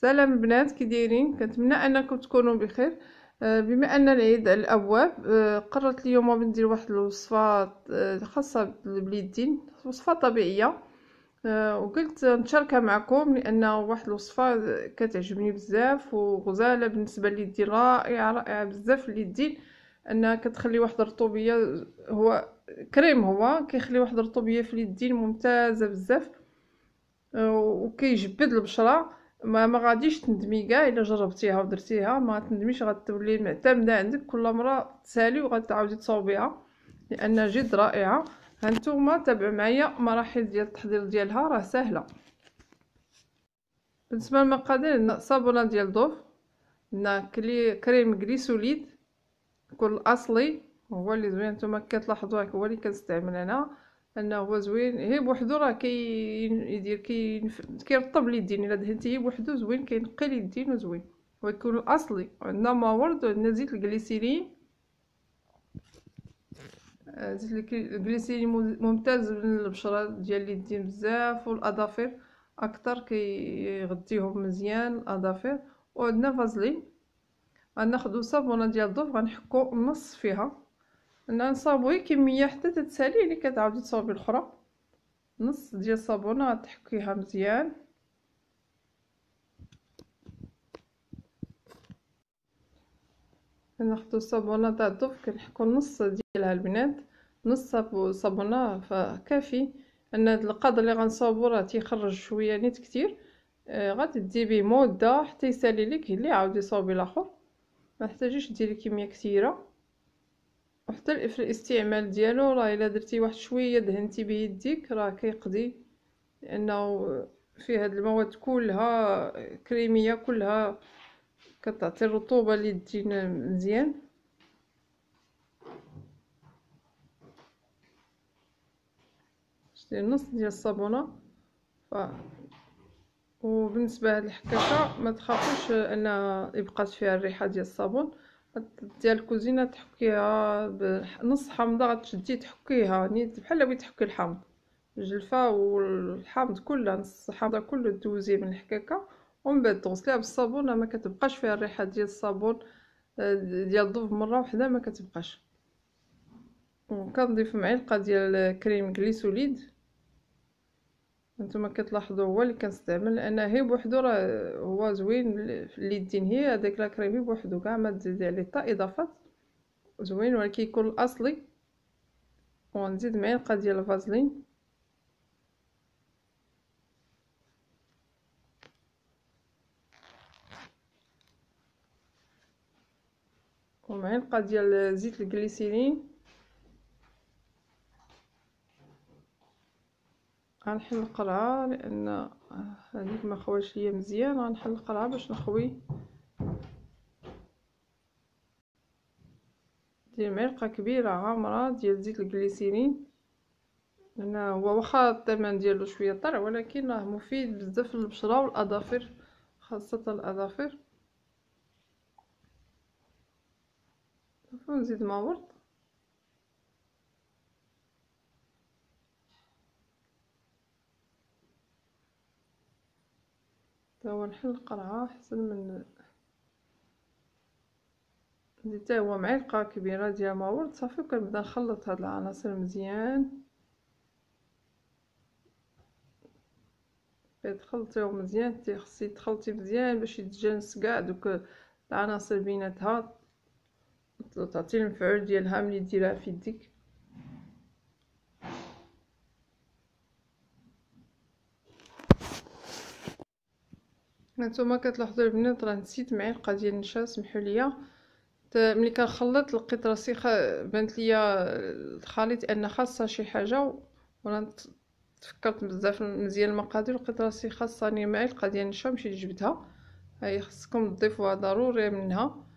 سلام البنات، كي دايرين؟ كنتمنى انكم تكونوا بخير. بما ان العيد على الابواب، قررت اليوم ندير واحد الوصفه خاصه باليدين، وصفه طبيعيه. وقلت نشاركها معكم لان واحد الوصفه كتعجبني بزاف وغزاله بالنسبه لليدين، رائعه رائعه بزاف لليدين. انها كتخلي واحد الرطوبيه، هو كريم هو كيخلي واحد الرطوبيه في اليدين ممتازه بزاف. وكيجبد البشره. ما غاديش تندمي كاع الا جربتيها ودرتيها، ما تندميش، غتولي معتمده عندك كل مره تسالي وغتعاودي تصاوبيها لانها جد رائعه. هانتوما تابعوا معايا مراحل ديال التحضير ديالها، راه سهله. بالنسبه للمقادير، عندنا صابونه ديال ضوف، عندنا كريم غليسوليد يكون الاصلي، هو اللي زوين. نتوما كتلاحظوه هو اللي كنستعمل انا، انه هو زوين. هي بوحدو راه كيدير كيرطب اليدين، الا دهنتيه بوحدو زوين، كينقي اليدين وزوين، ويكون الاصلي. عندنا ماورد وعندنا زيت الجليسيرين. زيت الجليسيرين ممتاز للبشره ديال اليدين بزاف، والاظافر اكثر كيغذيهم مزيان الاظافر. وعندنا فازلين. غناخذوا صابونه ديال الضوف، غنحكو النص فيها، نصاوبوي كميه حتى تتسالي اللي كتعاودي تصاوبي الاخرى. نص ديال الصابونه غتحكيها مزيان. ناخذ الصابونه تاع الضوف كنحكو النص ديالها البنات، نص صابونه فكافي. ان هاد القدر اللي غنصاوبو راه تيخرج شويه نيت كتير. غادي ديري بيه مده حتى يسالي لك، اللي عاودي صاوبي الاخر، ما تحتاجيش ديري كميه كثيره. وحتى في الاستعمال ديالو راه الا درتي واحد شويه دهنتي به يديك راه كيقضي، لانه فيه هاد المواد كلها كريميه، كلها كتعطي الرطوبه لليدين مزيان. شتي نص ديال الصابونه. وبالنسبه لهاد الحكاكه ما تخافوش ان يبقات فيها الريحه ديال الصابون ديال الكوزينه، تحكيها بنص حامضه، غتشدي تحكيها نيت بحال بغيتي تحكي الحامض، الجلفه والحامض كلها، نص حامضه كله دوزيه من الحكاكه، ومن بعد تغسليها بالصابون، ما كتبقاش فيها الريحه ديال الصابون ديال الضوف مره واحده ما كتبقاش. وكنضيف معلقه ديال كريم غليسوليد. نتوما كتلاحظوا هو اللي كنستعمل، لان هي بوحدو راه هو زوين في اليدين، هي هذاك لا كريمي بوحدو كاع ما تزيدي عليه حتى اضافات، زوين ولكن يكون الاصلي. ونزيد معلقه ديال الفازلين، ومعلقه ديال زيت الجليسيرين. غنحل القرعه لان هذيك ما خواش ليا مزيان، غنحل القرعه باش نخوي. دير معلقه كبيره عامره ديال زيت الجليسيرين، لان هو واخا الثمن ديالو شويه طلع، ولكن راه مفيد بزاف للبشره والاظافر، خاصه الاظافر. ونزيد ماورد، هو نحل القرعه احسن من نزيد حتى هو معلقه كبيره ديال ماورد صافي. وكنبدا نخلط هاد العناصر مزيان، تخلطيهم مزيان، خصك تخلطي مزيان باش يتجانس كاع دوك العناصر بيناتها، تعطي المفعول ديالها ملي ديرها في يديك. هانتوما كتلاحظوا البنات راه نسيت معلقه ديال النشا، سمحوا لي. ملي كنخلط لقيت راسي بانت ليا الخليط ان خاصه شي حاجه، وانا تفكرت بزاف مزيان المقادير، لقيت راسي خاصني معلقه ديال النشا، مشيت جبتها. هاي خصكم تضيفوها ضروري منها،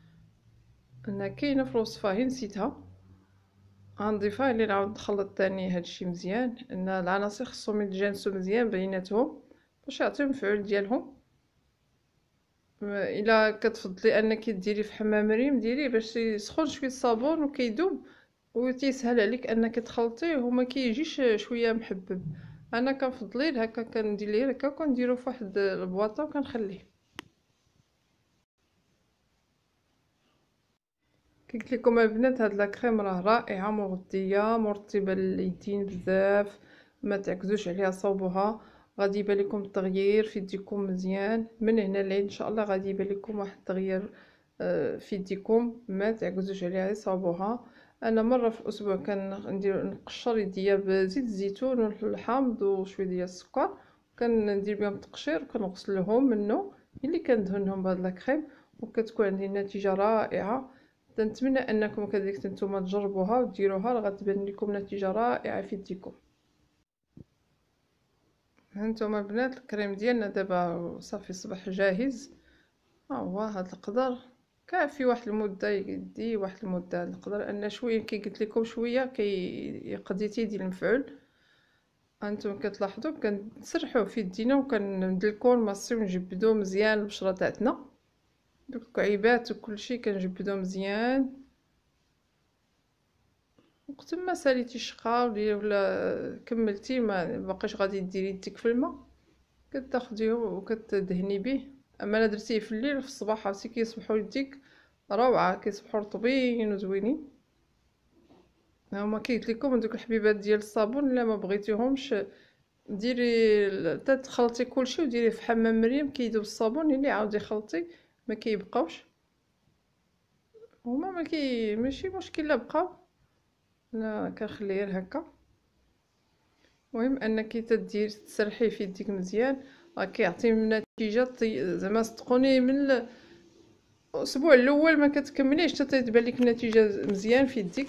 انا كاينه في الوصفه هي نسيتها. غنضيفها اللي نعاود نخلط ثاني هادشي مزيان، ان العناصر خصهم يتجانسوا مزيان بيناتهم باش يعطيو المفعول ديالهم. الا كتفضلي انك ديري في حمام ريم ديريه باش يسخن شويه الصابون وكيذوب وتيسهل عليك انك تخلطيه وما كيجيش شويه محبب. انا كنفضليه هكا، كندير ليه هكا وكنديرو في واحد البواطه وكنخليه. قلت لكم البنات هاد لاكريم راه رائعه مغذيه مرطبه لليدين بزاف، ما تعكزوش عليها صوبوها. غادي يبان لكم التغيير في يديكم مزيان من هنا لين ان شاء الله، غادي يبان لكم واحد التغيير في يديكم، ما تعكزوش عليها صوبوها. انا مره في الاسبوع كندير نقشر يديا بزيت الزيتون والحامض وشويه ديال السكر، كندير بهم التقشير وكنغسلهم منه اللي كندهنهم بهاد لاكريم، وكتكون عندي نتيجه رائعه. نتمنى انكم كذلك نتوما تجربوها وديروها، راه غتبان لكم نتيجه رائعه في يديكم. هانتوما البنات الكريم ديالنا دابا صافي صباح جاهز. ها هو هاد القدر كافي واحد المده، يدي واحد المده هاد القدر ان شويه كي قلت لكم شويه كيقضي تيدير المفعول. هانتوما كتلاحظوا كنسرحوه في يدينا وكندلكو نمصيو نجبدو مزيان البشره تاعتنا، دوك الكعيبات وكلشي كنجبدو مزيان. وقت ما ساليتي الشقه ولا كملتي ما باقيش غادي ديري يديك في الماء، كتاخديه وكتدهني به. اما انا درتيه في الليل في الصباح عرفتي كيصبحوا يديك روعه، كيصبحوا رطبين وزوينين. هما قلت لكم دوك الحبيبات ديال الصابون الا ما بغيتيهمش ديري تخلطي كلشي وديريه في حمام مريم كيذوب الصابون، اللي عاودي خلطي ما كيبقاوش هما ماشي مشكل لا بقاو، لا كنخليه غير هكا. المهم انك تدير تسرحيه في يديك مزيان راه كيعطي نتيجه زعما صدقوني من الاسبوع الاول ما كتكمليش حتى تبان لك النتيجه مزيان في يديك،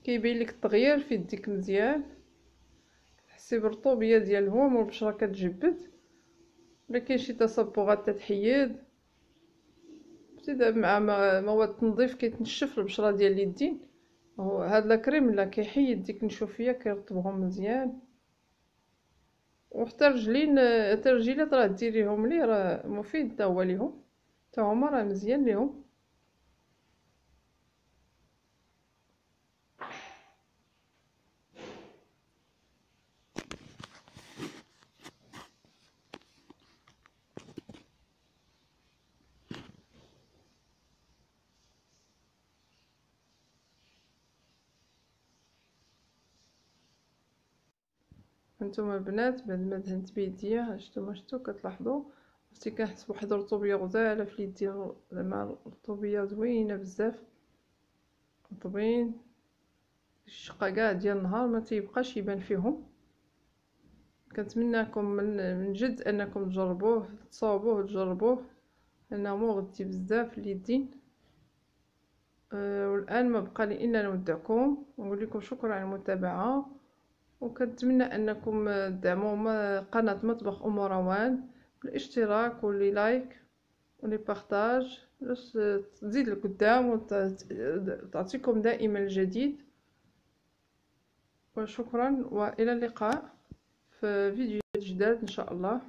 كيبين لك التغيير في يديك مزيان، تحسي بالرطوبيه ديالهم والبشره كتجبد، ولا كاين شي تصبغات تتحيد ابتداء مع مواد التنظيف كيتنشف البشره ديال اليدين. هاد لاكريم لا كيحيد ديك النشوفيه كيرطبهم مزيان. وحتى رجلين حتى الرجيلات راه ديريهم ليه راه مفيد حتى هو ليهم، حتى هما راه مزيان ليهم. هانتوما البنات بعد ما دهنت بيديا شتو كتلاحظوا عرفتي كنحس بواحد الرطوبيه غزاله في اليد، زعما رطوبيه زوينه بزاف، رطبين الشقه كاع ديال النهار ما تيبقاش يبان فيهم. كنتمنىكم من جد انكم تجربوه تصاوبوه وتجربوه لانه مغذي بزاف لليدين. والان ما بقى لي الا نودعكم ونقول لكم شكرا على المتابعه، وكنتمنى انكم تدعموا قناه مطبخ ام روان بالاشتراك واللي لايك واللي بارطاج باش تزيد لقدام وتعطيكم دائما الجديد. وشكرا والى اللقاء في فيديو جديد ان شاء الله.